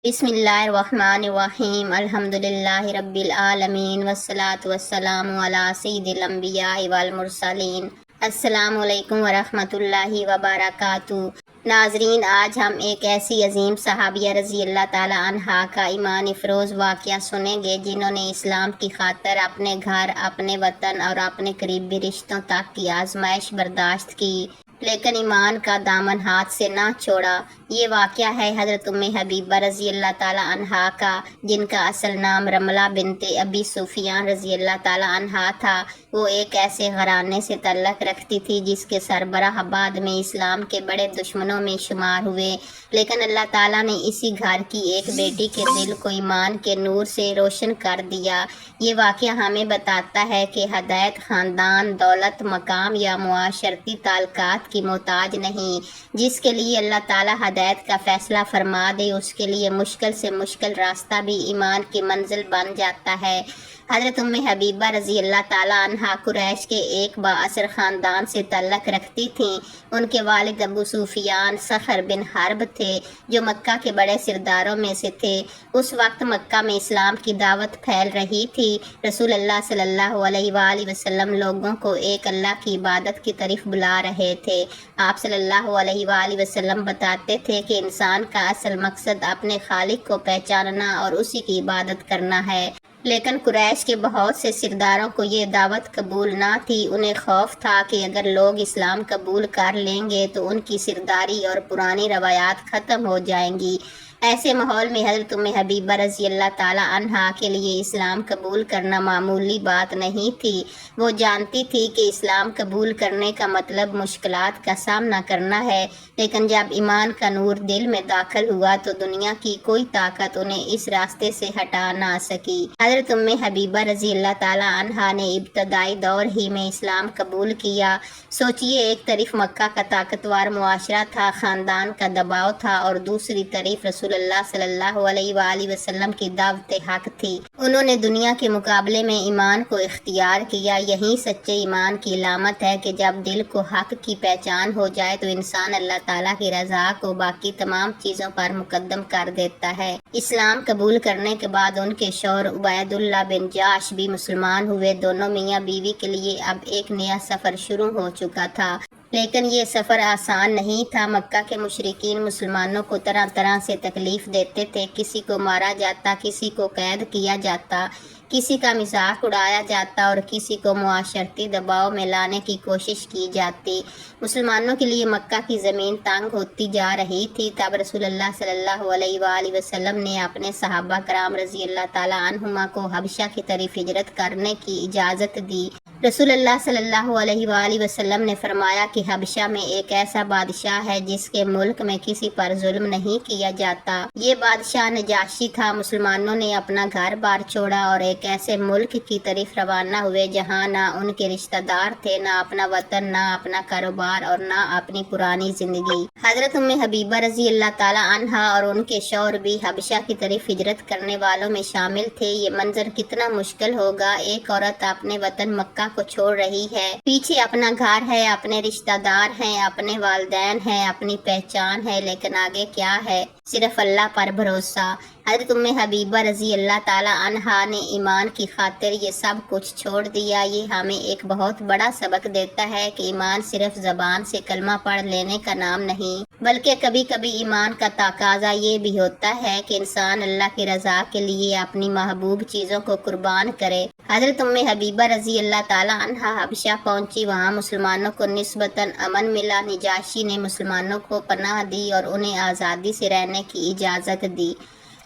بسم اللہ الرحمن الرحیم الحمدللہ رب العالمین والصلاة والسلام علی سید الانبیاء والمرسلین۔ السلام علیکم ورحمۃ اللہ وبرکاتہ۔ ناظرین، آج ہم ایک ایسی عظیم صحابیہ رضی اللہ تعالی عنہا کا ایمان افروز واقعہ سنیں گے جنہوں نے اسلام کی خاطر اپنے گھر، اپنے وطن اور اپنے قریبی رشتوں تک کی آزمائش برداشت کی، لیکن ایمان کا دامن ہاتھ سے نہ چھوڑا۔ یہ واقعہ ہے حضرت ام حبیبہ رضی اللہ تعالی عنہا کا، جن کا اصل نام رملہ بنت ابی سفیان رضی اللہ تعالی عنہا تھا۔ وہ ایک ایسے گھرانے سے تعلق رکھتی تھی جس کے سربراہ بعد میں اسلام کے بڑے دشمنوں میں شمار ہوئے، لیکن اللہ تعالیٰ نے اسی گھر کی ایک بیٹی کے دل کو ایمان کے نور سے روشن کر دیا۔ یہ واقعہ ہمیں بتاتا ہے کہ ہدایت خاندان، دولت، مقام یا معاشرتی تعلقات کی محتاج نہیں۔ جس کے لیے اللہ تعالیٰ ہدایت کا فیصلہ فرما دے، اس کے لیے مشکل سے مشکل راستہ بھی ایمان کی منزل بن جاتا ہے۔ حضرت ام حبیبہ رضی اللہ تعالیٰ عنہا قریش کے ایک بااثر خاندان سے تعلق رکھتی تھیں۔ ان کے والد ابو سفیان صخر بن حرب تھے جو مکہ کے بڑے سرداروں میں سے تھے۔ اس وقت مکہ میں اسلام کی دعوت پھیل رہی تھی۔ رسول اللہ صلی اللہ علیہ وآلہ وسلم لوگوں کو ایک اللہ کی عبادت کی طرف بلا رہے تھے۔ آپ صلی اللہ علیہ وآلہ وسلم بتاتے تھے کہ انسان کا اصل مقصد اپنے خالق کو پہچاننا اور اسی کی عبادت کرنا ہے، لیکن قریش کے بہت سے سرداروں کو یہ دعوت قبول نہ تھی۔ انہیں خوف تھا کہ اگر لوگ اسلام قبول کر لیں گے تو ان کی سرداری اور پرانی روایات ختم ہو جائیں گی۔ ایسے ماحول میں حضرت ام حبیبہ رضی اللہ تعالی عنہا کے لیے اسلام قبول کرنا معمولی بات نہیں تھی۔ وہ جانتی تھی کہ اسلام قبول کرنے کا مطلب مشکلات کا سامنا کرنا ہے، لیکن جب ایمان کا نور دل میں داخل ہوا تو دنیا کی کوئی طاقت انہیں اس راستے سے ہٹا نہ سکی۔ حضرت ام حبیبہ رضی اللہ تعالی عنہا نے ابتدائی دور ہی میں اسلام قبول کیا۔ سوچئے، ایک طرف مکہ کا طاقتور معاشرہ تھا، خاندان کا دباؤ تھا، اور دوسری طرف رسول اللہ صلی اللہ علیہ وآلہ وسلم کی دعوت حق تھی۔ انہوں نے دنیا کے مقابلے میں ایمان کو اختیار کیا۔ یہی سچے ایمان کی علامت ہے کہ جب دل کو حق کی پہچان ہو جائے تو انسان اللہ تعالیٰ کی رضا کو باقی تمام چیزوں پر مقدم کر دیتا ہے۔ اسلام قبول کرنے کے بعد ان کے شوہر عبید اللہ بن جاش بھی مسلمان ہوئے۔ دونوں میاں بیوی کے لیے اب ایک نیا سفر شروع ہو چکا تھا، لیکن یہ سفر آسان نہیں تھا۔ مکہ کے مشرکین مسلمانوں کو طرح طرح سے تکلیف دیتے تھے۔ کسی کو مارا جاتا، کسی کو قید کیا جاتا، کسی کا مذاق اڑایا جاتا اور کسی کو معاشرتی دباؤ میں لانے کی کوشش کی جاتی۔ مسلمانوں کے لیے مکہ کی زمین تنگ ہوتی جا رہی تھی۔ تب رسول اللہ صلی اللہ علیہ وآلہ وسلم نے اپنے صحابہ کرام رضی اللہ تعالی عنہما کو حبشہ کی طرف ہجرت کرنے کی اجازت دی۔ رسول اللہ صلی اللہ علیہ وآلہ وسلم نے فرمایا کہ حبشہ میں ایک ایسا بادشاہ ہے جس کے ملک میں کسی پر ظلم نہیں کیا جاتا۔ یہ بادشاہ نجاشی تھا۔ مسلمانوں نے اپنا گھر بار چھوڑا اور ایک ایسے ملک کی طرف روانہ ہوئے جہاں نہ ان کے رشتہ دار تھے، نہ اپنا وطن، نہ اپنا کاروبار اور نہ اپنی پرانی زندگی۔ حضرت ام حبیبہ رضی اللہ تعالی عنہا اور ان کے شوہر بھی حبشہ کی طرف ہجرت کرنے والوں میں شامل تھے۔ یہ منظر کتنا مشکل ہوگا، ایک عورت اپنے وطن مکہ کو چھوڑ رہی ہے، پیچھے اپنا گھر ہے، اپنے رشتہ دار ہیں، اپنے والدین ہیں، اپنی پہچان ہے، لیکن آگے کیا ہے؟ صرف اللہ پر بھروسہ۔ حضرت ام حبیبہ رضی اللہ تعالی عنہا نے ایمان کی خاطر یہ سب کچھ چھوڑ دیا۔ یہ ہمیں ایک بہت بڑا سبق دیتا ہے کہ ایمان صرف زبان سے کلمہ پڑھ لینے کا نام نہیں، بلکہ کبھی کبھی ایمان کا تقاضا یہ بھی ہوتا ہے کہ انسان اللہ کی رضا کے لیے اپنی محبوب چیزوں کو قربان کرے۔ حضرت ام حبیبہ رضی اللہ تعالی عنہا حبشہ پہنچی۔ وہاں مسلمانوں کو نسبتاً امن ملا۔ نجاشی نے مسلمانوں کو پناہ دی اور انہیں آزادی سے رہنے کی اجازت دی،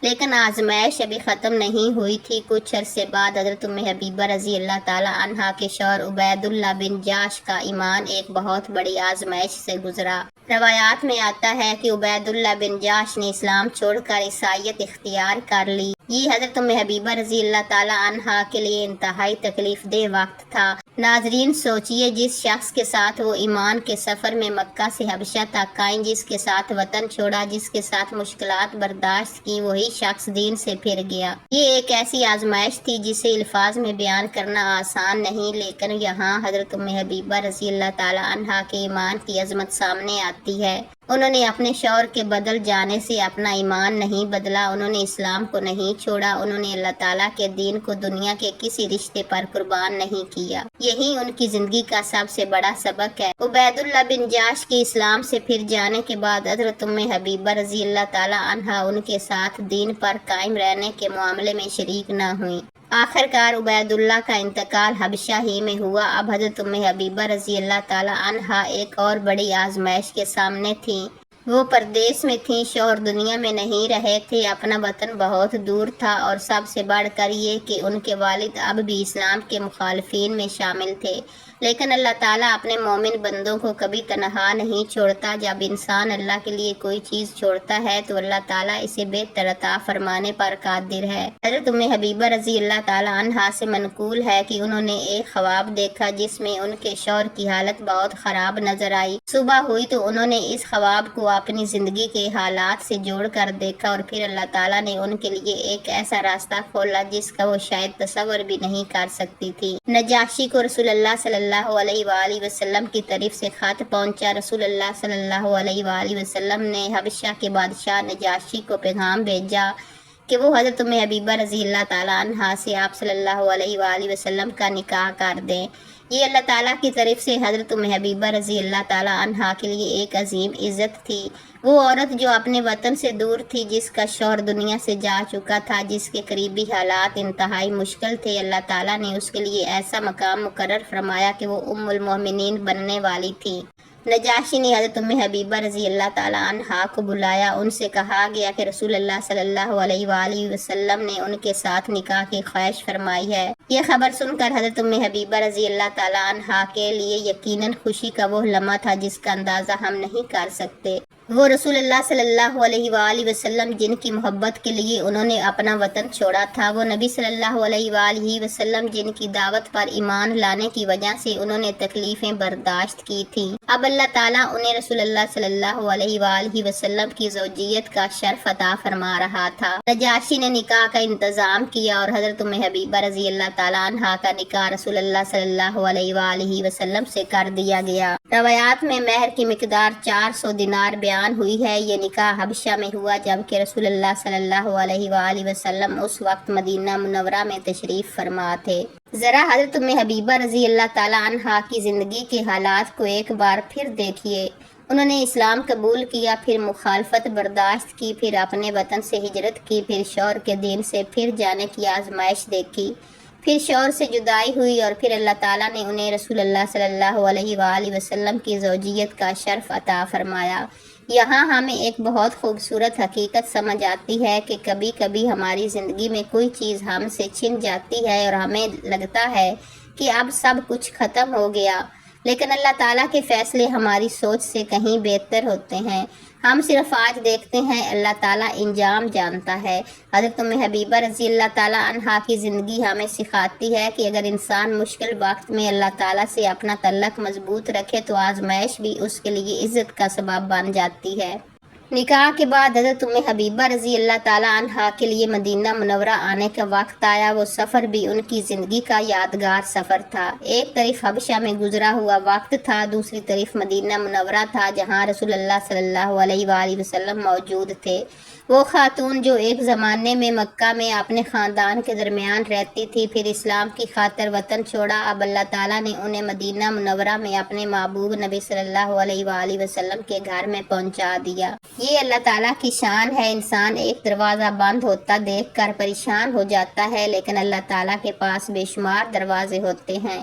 لیکن آزمائش ابھی ختم نہیں ہوئی تھی۔ کچھ عرصے بعد حضرت ام حبیبہ رضی اللہ تعالی عنہا کے شوہر عبید اللہ بن جاش کا ایمان ایک بہت بڑی آزمائش سے گزرا۔ روایات میں آتا ہے کہ عبید اللہ بن جاش نے اسلام چھوڑ کر عیسائیت اختیار کر لی۔ یہ حضرت ام حبیبہ رضی اللہ تعالی عنہا کے لیے انتہائی تکلیف دہ وقت تھا۔ ناظرین، سوچئے، جس شخص کے ساتھ وہ ایمان کے سفر میں مکہ سے حبشہ تک آئیں، جس کے ساتھ وطن چھوڑا، جس کے ساتھ مشکلات برداشت کی، وہی شخص دین سے پھر گیا۔ یہ ایک ایسی آزمائش تھی جسے الفاظ میں بیان کرنا آسان نہیں، لیکن یہاں حضرت ام حبیبہ رضی اللہ تعالی عنہا کے ایمان کی عظمت سامنے آتی ہے۔ انہوں نے اپنے شوہر کے بدل جانے سے اپنا ایمان نہیں بدلا، انہوں نے اسلام کو نہیں چھوڑا، انہوں نے اللہ تعالیٰ کے دین کو دنیا کے کسی رشتے پر قربان نہیں کیا۔ یہی ان کی زندگی کا سب سے بڑا سبق ہے۔ عبید اللہ بن جاش کے اسلام سے پھر جانے کے بعد حضرت ام حبیبہ رضی اللہ تعالیٰ عنہا ان کے ساتھ دین پر قائم رہنے کے معاملے میں شریک نہ ہوئیں۔ آخر کار عبید اللہ کا انتقال حبشہ ہی میں ہوا۔ اب حضرت ام حبیبہ رضی اللہ تعالیٰ عنہا ایک اور بڑی آزمائش کے سامنے تھیں۔ وہ پردیس میں تھیں، شوہر دنیا میں نہیں رہے تھے، اپنا وطن بہت دور تھا، اور سب سے بڑھ کر یہ کہ ان کے والد اب بھی اسلام کے مخالفین میں شامل تھے۔ لیکن اللہ تعالیٰ اپنے مومن بندوں کو کبھی تنہا نہیں چھوڑتا۔ جب انسان اللہ کے لیے کوئی چیز چھوڑتا ہے تو اللہ تعالیٰ اسے بہتر عطا فرمانے پر قادر ہے۔ حضرت ام حبیبہ رضی اللہ تعالیٰ عنہا سے منقول ہے کہ انہوں نے ایک خواب دیکھا جس میں ان کے شوہر کی حالت بہت خراب نظر آئی۔ صبح ہوئی تو انہوں نے اس خواب کو اپنی زندگی کے حالات سے جوڑ کر دیکھا، اور پھر اللہ تعالیٰ نے ان کے لیے ایک ایسا راستہ کھولا جس کا وہ شاید تصور بھی نہیں کر سکتی تھی۔ نجاشی کو رسول اللہ صلی اللہ علیہ وآلہ وسلم کی طرف سے خط پہنچا۔ رسول اللہ صلی اللہ علیہ وآلہ وسلم نے حبشہ کے بادشاہ نجاشی کو پیغام بھیجا کہ وہ حضرت ام حبیبہ رضی اللہ تعالیٰ عنہا سے آپ صلی اللہ علیہ وآلہ وسلم کا نکاح کر دیں۔ یہ اللہ تعالیٰ کی طرف سے حضرت ام حبیبہ رضی اللہ تعالیٰ عنہا کے لیے ایک عظیم عزت تھی۔ وہ عورت جو اپنے وطن سے دور تھی، جس کا شوہر دنیا سے جا چکا تھا، جس کے قریبی حالات انتہائی مشکل تھے، اللہ تعالیٰ نے اس کے لیے ایسا مقام مقرر فرمایا کہ وہ ام المومنین بننے والی تھی۔ نجاشی نے حضرت ام حبیبہ رضی اللہ تعالیٰ عنہا کو بلایا۔ ان سے کہا گیا کہ رسول اللہ صلی اللہ علیہ وآلہ وسلم نے ان کے ساتھ نکاح کی خواہش فرمائی ہے۔ یہ خبر سن کر حضرت ام حبیبہ رضی اللہ تعالیٰ عنہا کے لیے یقیناً خوشی کا وہ لمحہ تھا جس کا اندازہ ہم نہیں کر سکتے۔ وہ رسول اللہ صلی اللہ علیہ وآلہ وسلم جن کی محبت کے لیے انہوں نے اپنا وطن چھوڑا تھا، وہ نبی صلی اللہ علیہ وآلہ وسلم جن کی دعوت پر ایمان لانے کی وجہ سے انہوں نے تکلیفیں برداشت کی تھیں، اب اللہ تعالیٰ انہیں رسول اللہ صلی اللہ علیہ وآلہ وسلم کی زوجیت کا شرف عطا فرما رہا تھا۔ نجاشی نے نکاح کا انتظام کیا اور حضرت ام حبیبہ رضی اللہ تعالیٰ عنہا کا نکاح رسول اللہ صلی اللہ علیہ وآلہ وسلم سے کر دیا گیا۔ روایات میں مہر کی مقدار 400 دینار بیان ہوئی ہے۔ یہ نکاح حبشہ میں ہوا جبکہ رسول اللہ صلی اللہ علیہ وآلہ وسلم اس وقت مدینہ منورہ میں تشریف فرما تھے۔ ذرا حضرت ام حبیبہ رضی اللہ تعالیٰ عنہا کی زندگی کے حالات کو ایک بار پھر دیکھیے۔ انہوں نے اسلام قبول کیا، پھر مخالفت برداشت کی، پھر اپنے وطن سے ہجرت کی، پھر شوہر کے دین سے پھر جانے کی آزمائش دیکھی، پھر شوہر سے جدائی ہوئی، اور پھر اللہ تعالیٰ نے انہیں رسول اللہ صلی اللہ علیہ وآلہ وسلم کی زوجیت کا شرف عطا فرمایا۔ یہاں ہمیں ایک بہت خوبصورت حقیقت سمجھ آتی ہے کہ کبھی کبھی ہماری زندگی میں کوئی چیز ہم سے چھن جاتی ہے اور ہمیں لگتا ہے کہ اب سب کچھ ختم ہو گیا، لیکن اللہ تعالیٰ کے فیصلے ہماری سوچ سے کہیں بہتر ہوتے ہیں۔ ہم صرف آج دیکھتے ہیں، اللہ تعالیٰ انجام جانتا ہے۔ حضرت ام حبیبہ رضی اللہ تعالیٰ عنہا کی زندگی ہمیں سکھاتی ہے کہ اگر انسان مشکل وقت میں اللہ تعالیٰ سے اپنا تعلق مضبوط رکھے تو آزمائش بھی اس کے لیے عزت کا سبب بن جاتی ہے۔ نکاح کے بعد حضرت ام حبیبہ رضی اللہ تعالیٰ عنہا کے لیے مدینہ منورہ آنے کا وقت آیا۔ وہ سفر بھی ان کی زندگی کا یادگار سفر تھا۔ ایک طرف حبشہ میں گزرا ہوا وقت تھا، دوسری طرف مدینہ منورہ تھا جہاں رسول اللہ صلی اللہ علیہ وآلہ وسلم موجود تھے۔ وہ خاتون جو ایک زمانے میں مکہ میں اپنے خاندان کے درمیان رہتی تھی، پھر اسلام کی خاطر وطن چھوڑا، اب اللہ تعالیٰ نے انہیں مدینہ منورہ میں اپنے محبوب نبی صلی اللہ علیہ وآلہ وسلم کے گھر میں پہنچا دیا۔ یہ اللہ تعالیٰ کی شان ہے۔ انسان ایک دروازہ بند ہوتا دیکھ کر پریشان ہو جاتا ہے، لیکن اللہ تعالیٰ کے پاس بے شمار دروازے ہوتے ہیں۔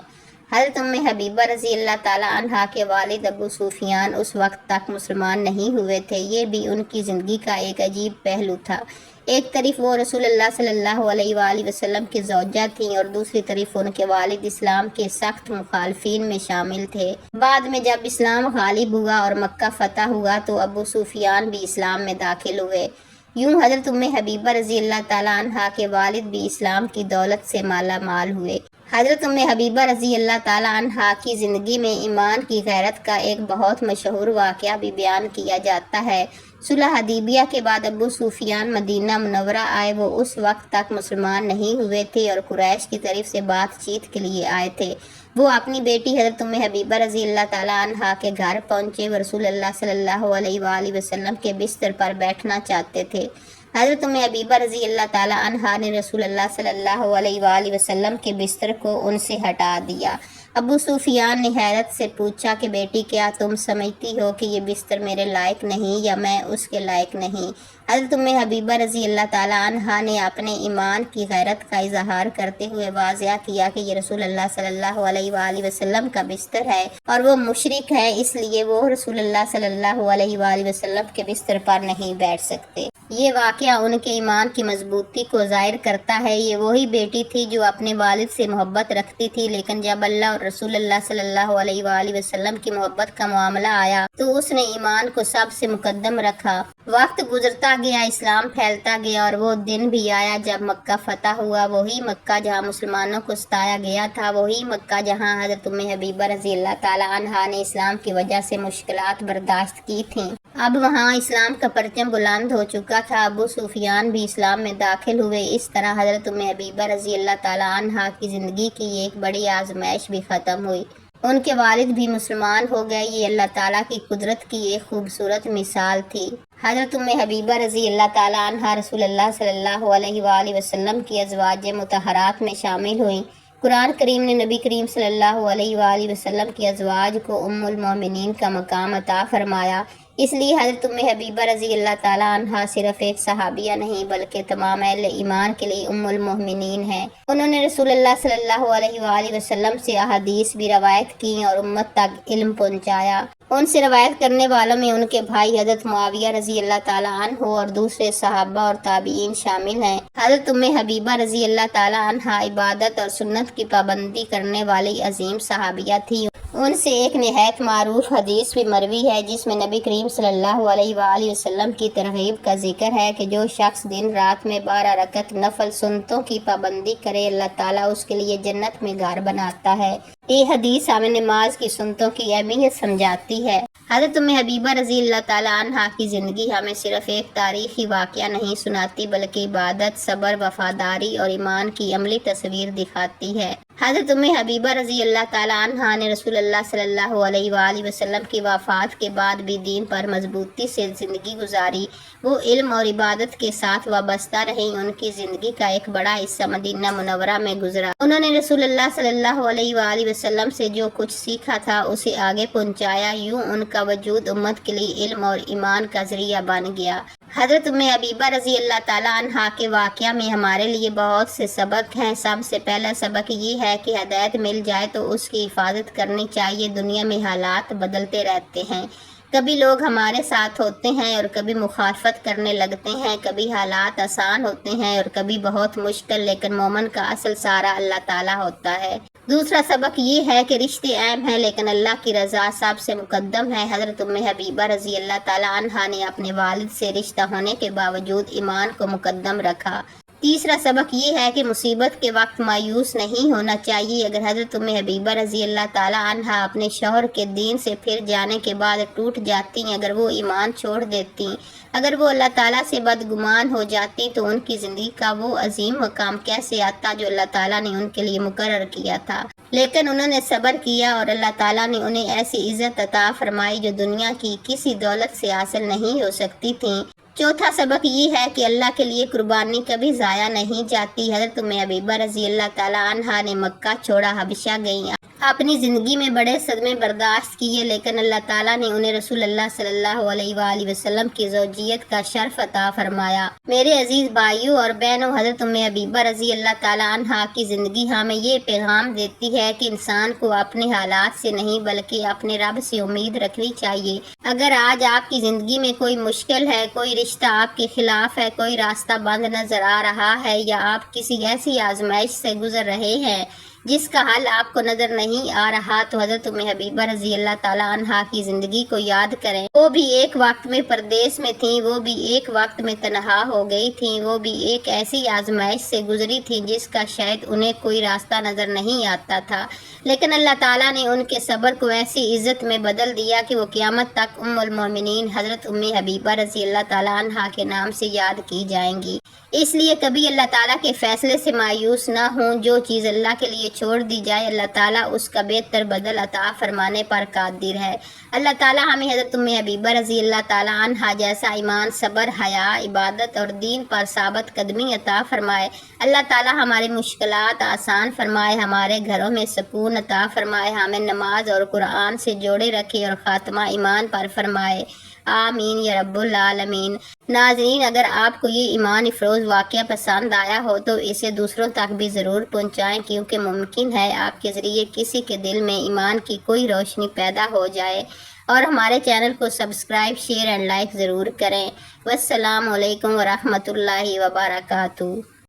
حضرت ام حبیبہ رضی اللہ تعالیٰ عنہا کے والد ابو سفیان اس وقت تک مسلمان نہیں ہوئے تھے۔ یہ بھی ان کی زندگی کا ایک عجیب پہلو تھا۔ ایک طرف وہ رسول اللہ صلی اللہ علیہ وآلہ وسلم کی زوجہ تھیں اور دوسری طرف ان کے والد اسلام کے سخت مخالفین میں شامل تھے۔ بعد میں جب اسلام غالب ہوا اور مکہ فتح ہوا تو ابو سفیان بھی اسلام میں داخل ہوئے۔ یوں حضرت ام حبیبہ رضی اللہ تعالیٰ عنہا کے والد بھی اسلام کی دولت سے مالا مال ہوئے۔ حضرت ام حبیبہ رضی اللہ تعالیٰ عنہا کی زندگی میں ایمان کی غیرت کا ایک بہت مشہور واقعہ بھی بیان کیا جاتا ہے۔ صلح حدیبیہ کے بعد ابو سفیان مدینہ منورہ آئے۔ وہ اس وقت تک مسلمان نہیں ہوئے تھے اور قریش کی طرف سے بات چیت کے لیے آئے تھے۔ وہ اپنی بیٹی حضرت ام حبیبہ رضی اللہ تعالیٰ عنہا کے گھر پہنچے و رسول اللہ صلی اللہ علیہ وآلہ وسلم کے بستر پر بیٹھنا چاہتے تھے۔ حضرت ام حبیبہ رضی اللہ تعالیٰ عنہا نے رسول اللہ صلی اللہ علیہ وآلہ وسلم کے بستر کو ان سے ہٹا دیا۔ ابو سفیان نے حیرت سے پوچھا کہ بیٹی کیا تم سمجھتی ہو کہ یہ بستر میرے لائق نہیں یا میں اس کے لائق نہیں؟ حضرت ام حبیبہ رضی اللہ تعالیٰ عنہا نے اپنے ایمان کی غیرت کا اظہار کرتے ہوئے واضح کیا کہ یہ رسول اللہ صلی اللہ علیہ وآلہ وسلم کا بستر ہے اور وہ مشرک ہے، اس لیے وہ رسول اللہ صلی اللہ علیہ وآلہ وسلم کے بستر پر نہیں بیٹھ سکتے۔ یہ واقعہ ان کے ایمان کی مضبوطی کو ظاہر کرتا ہے۔ یہ وہی بیٹی تھی جو اپنے والد سے محبت رکھتی تھی، لیکن جب اللہ اور رسول اللہ صلی اللہ علیہ وآلہ وسلم کی محبت کا معاملہ آیا تو اس نے ایمان کو سب سے مقدم رکھا۔ وقت گزرتا گیا، اسلام پھیلتا گیا اور وہ دن بھی آیا جب مکہ فتح ہوا۔ وہی مکہ جہاں مسلمانوں کو ستایا گیا تھا، وہی مکہ جہاں حضرت ام حبیبہ رضی اللہ تعالیٰ عنہا نے اسلام کی وجہ سے مشکلات برداشت کی تھیں۔ اب وہاں اسلام کا پرچم بلند ہو چکا تھا۔ ابو سفیان بھی اسلام میں داخل ہوئے۔ اس طرح حضرت ام حبیبہ رضی اللہ تعالیٰ عنہا کی زندگی کی ایک بڑی آزمائش بھی ختم ہوئی۔ ان کے والد بھی مسلمان ہو گئے۔ یہ اللہ تعالیٰ کی قدرت کی ایک خوبصورت مثال تھی۔ حضرت ام حبیبہ رضی اللہ تعالیٰ عنہا رسول اللہ صلی اللہ علیہ وآلہ وسلم کی ازواج مطہرات میں شامل ہوئیں۔ قرآن کریم نے نبی کریم صلی اللہ علیہ وآلہ وسلم کی ازواج کو ام المومنین کا مقام عطا فرمایا۔ اس لیے حضرت ام حبیبہ رضی اللہ تعالیٰ عنہا صرف ایک صحابیہ نہیں بلکہ تمام اہل ایمان کے لیے ام المومنین ہیں۔ انہوں نے رسول اللہ صلی اللہ علیہ وآلہ وسلم سے احادیث بھی روایت کی اور امت تک علم پہنچایا۔ ان سے روایت کرنے والوں میں ان کے بھائی حضرت معاویہ رضی اللہ تعالیٰ عنہ اور دوسرے صحابہ اور تابعین شامل ہیں۔ حضرت ام حبیبہ رضی اللہ تعالیٰ عنہا عبادت اور سنت کی پابندی کرنے والی عظیم صحابیہ تھی۔ ان سے ایک نہایت معروف حدیث بھی مروی ہے جس میں نبی کریم صلی اللہ علیہ وآلہ وسلم کی ترغیب کا ذکر ہے کہ جو شخص دن رات میں 12 رکعت نفل سنتوں کی پابندی کرے، اللہ تعالیٰ اس کے لیے جنت میں گھر بناتا ہے۔ یہ حدیث ہمیں نماز کی سنتوں کی اہمیت سمجھاتی ہے۔ حضرت ام حبیبہ رضی اللہ تعالیٰ عنہا کی زندگی ہمیں صرف ایک تاریخی واقعہ نہیں سناتی بلکہ عبادت، صبر، وفاداری اور ایمان کی عملی تصویر دکھاتی ہے۔ حضرت ام حبیبہ رضی اللہ تعالیٰ عنہا نے رسول اللہ صلی اللہ علیہ وآلہ وسلم کی وفات کے بعد بھی دین پر مضبوطی سے زندگی گزاری۔ وہ علم اور عبادت کے ساتھ وابستہ رہیں۔ ان کی زندگی کا ایک بڑا حصہ مدینہ منورہ میں گزرا۔ انہوں نے رسول اللہ صلی اللہ علیہ وآلہ وسلم سے جو کچھ سیکھا تھا اسے آگے پہنچایا۔ یوں ان کا وجود امت کے لیے علم اور ایمان کا ذریعہ بن گیا۔ حضرت ام حبیبہ رضی اللہ تعالیٰ عنہا کے واقعہ میں ہمارے لیے بہت سے سبق ہیں۔ سب سے پہلا سبق یہ ہے کہ ہدایت مل جائے تو اس کی حفاظت کرنی چاہیے۔ دنیا میں حالات بدلتے رہتے ہیں، کبھی لوگ ہمارے ساتھ ہوتے ہیں اور کبھی مخالفت کرنے لگتے ہیں، کبھی حالات آسان ہوتے ہیں اور کبھی بہت مشکل، لیکن مومن کا اصل سہارا اللہ تعالیٰ ہوتا ہے۔ دوسرا سبق یہ ہے کہ رشتے اہم ہیں لیکن اللہ کی رضا سب سے مقدم ہے۔ حضرت ام حبیبہ رضی اللہ تعالیٰ عنہا نے اپنے والد سے رشتہ ہونے کے باوجود ایمان کو مقدم رکھا۔ تیسرا سبق یہ ہے کہ مصیبت کے وقت مایوس نہیں ہونا چاہیے۔ اگر حضرت ام حبیبہ رضی اللہ تعالیٰ عنہا اپنے شوہر کے دین سے پھر جانے کے بعد ٹوٹ جاتی، اگر وہ ایمان چھوڑ دیتی، اگر وہ اللہ تعالیٰ سے بدگمان ہو جاتی تو ان کی زندگی کا وہ عظیم مقام کیسے آتا جو اللہ تعالیٰ نے ان کے لیے مقرر کیا تھا۔ لیکن انہوں نے صبر کیا اور اللہ تعالیٰ نے انہیں ایسی عزت عطا فرمائی جو دنیا کی کسی دولت سے حاصل نہیں ہو سکتی تھی۔ چوتھا سبق یہ ہے کہ اللہ کے لیے قربانی کبھی ضائع نہیں جاتی۔ حضرت ام حبیبہ رضی اللہ تعالیٰ عنہا نے مکہ چھوڑا حبشہ گئیں، اپنی زندگی میں بڑے صدمے برداشت کیے، لیکن اللہ تعالیٰ نے انہیں رسول اللہ صلی اللہ علیہ وآلہ وسلم کی زوجیت کا شرف عطا فرمایا۔ میرے عزیز بھائیوں اور بہنوں، حضرت ام حبیبہ رضی اللہ تعالیٰ عنہا کی زندگی ہمیں یہ پیغام دیتی ہے کہ انسان کو اپنے حالات سے نہیں بلکہ اپنے رب سے امید رکھنی چاہیے۔ اگر آج آپ کی زندگی میں کوئی مشکل ہے، کوئی رشتہ آپ کے خلاف ہے، کوئی راستہ بند نظر آ رہا ہے یا آپ کسی ایسی آزمائش سے گزر رہے ہیں جس کا حل آپ کو نظر نہیں آ رہا، تو حضرت ام حبیبہ رضی اللہ تعالیٰ عنہا کی زندگی کو یاد کریں۔ وہ بھی ایک وقت میں پردیس میں تھیں، وہ بھی ایک وقت میں تنہا ہو گئی تھیں، وہ بھی ایک ایسی آزمائش سے گزری تھیں جس کا شاید انہیں کوئی راستہ نظر نہیں آتا تھا، لیکن اللہ تعالیٰ نے ان کے صبر کو ایسی عزت میں بدل دیا کہ وہ قیامت تک ام المومنین حضرت ام حبیبہ رضی اللہ تعالیٰ عنہا کے نام سے یاد کی جائیں گی۔ اس لیے کبھی اللہ تعالیٰ کے فیصلے سے مایوس نہ ہوں۔ جو چیز اللہ کے لیے چھوڑ دی جائے اللہ تعالیٰ اس کا بہتر بدل عطا فرمانے پر قادر ہے۔ اللہ تعالیٰ ہمیں حضرت ام حبیبہ رضی اللہ تعالیٰ عنہا جیسا ایمان، صبر، حیا، عبادت اور دین پر ثابت قدمی عطا فرمائے۔ اللہ تعالیٰ ہماری مشکلات آسان فرمائے، ہمارے گھروں میں سکون عطا فرمائے، ہمیں نماز اور قرآن سے جوڑے رکھے اور خاتمہ ایمان پر فرمائے، آمین یا رب العالمین۔ ناظرین، اگر آپ کو یہ ایمان افروز واقعہ پسند آیا ہو تو اسے دوسروں تک بھی ضرور پہنچائیں، کیونکہ ممکن ہے آپ کے ذریعے کسی کے دل میں ایمان کی کوئی روشنی پیدا ہو جائے۔ اور ہمارے چینل کو سبسکرائب، شیئر اینڈ لائک ضرور کریں۔ والسلام علیکم ورحمۃ اللہ وبرکاتہ۔